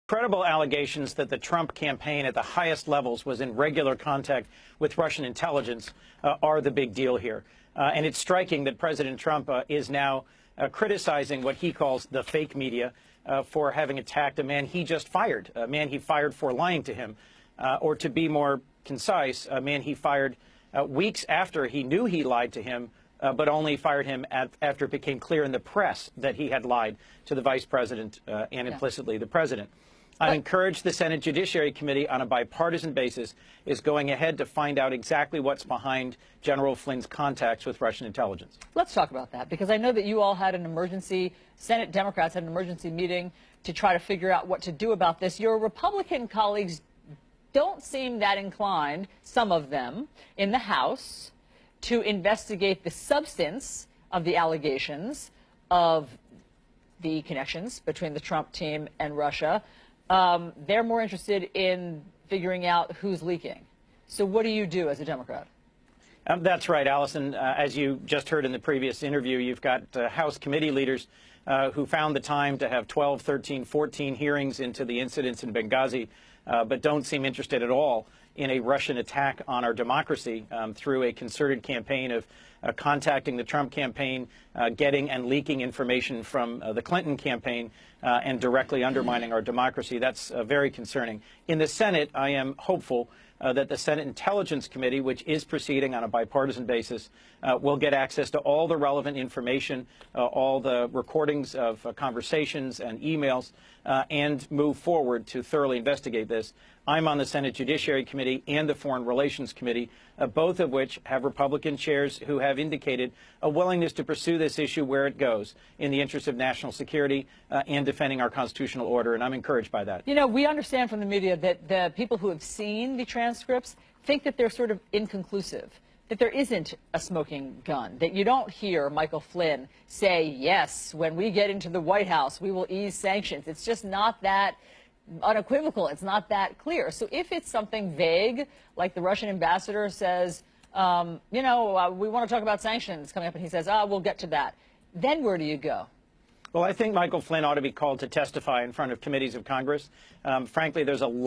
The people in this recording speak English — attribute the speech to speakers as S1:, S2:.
S1: Credible allegations that the Trump campaign at the highest levels was in regular contact with Russian intelligence are the big deal here. And it's striking that President Trump is now criticizing what he calls the fake media for having attacked a man he just fired, a man he fired for lying to him, or to be more concise, a man he fired weeks after he knew he lied to him, but only fired him after it became clear in the press that he had lied to the vice president and implicitly the president. I encourage the Senate Judiciary Committee on a bipartisan basis is going ahead to find out exactly what's behind General Flynn's contacts with Russian intelligence.
S2: Let's talk about that, because I know that you all had an emergency, Senate Democrats had an emergency meeting to try to figure out what to do about this. Your Republican colleagues don't seem that inclined, some of them, in the House, to investigate the substance of the allegations of the connections between the Trump team and Russia. They're more interested in figuring out who's leaking. So what do you do as a Democrat?
S1: That's right, Allison. As you just heard in the previous interview, you've got House committee leaders who found the time to have 12, 13, 14 hearings into the incidents in Benghazi, but don't seem interested at all in a Russian attack on our democracy through a concerted campaign of contacting the Trump campaign, getting and leaking information from the Clinton campaign, and directly undermining our democracy. That's very concerning. In the Senate, I am hopeful that the Senate Intelligence Committee, which is proceeding on a bipartisan basis, will get access to all the relevant information, all the recordings of conversations and emails, and move forward to thoroughly investigate this. I'm on the Senate Judiciary Committee and the Foreign Relations Committee, both of which have Republican chairs who have indicated a willingness to pursue this issue where it goes in the interest of national security and defending our constitutional order, and I'm encouraged by that.
S2: You know, we understand from the media that the people who have seen the transcripts think that they're sort of inconclusive, that there isn't a smoking gun, that you don't hear Michael Flynn say, yes, when we get into the White House, we will ease sanctions. It's just not that unequivocal. It's not that clear. So if it's something vague, like the Russian ambassador says, we want to talk about sanctions coming up, and he says, we'll get to that, then where do you go?
S1: Well, I think Michael Flynn ought to be called to testify in front of committees of Congress. Frankly, there's a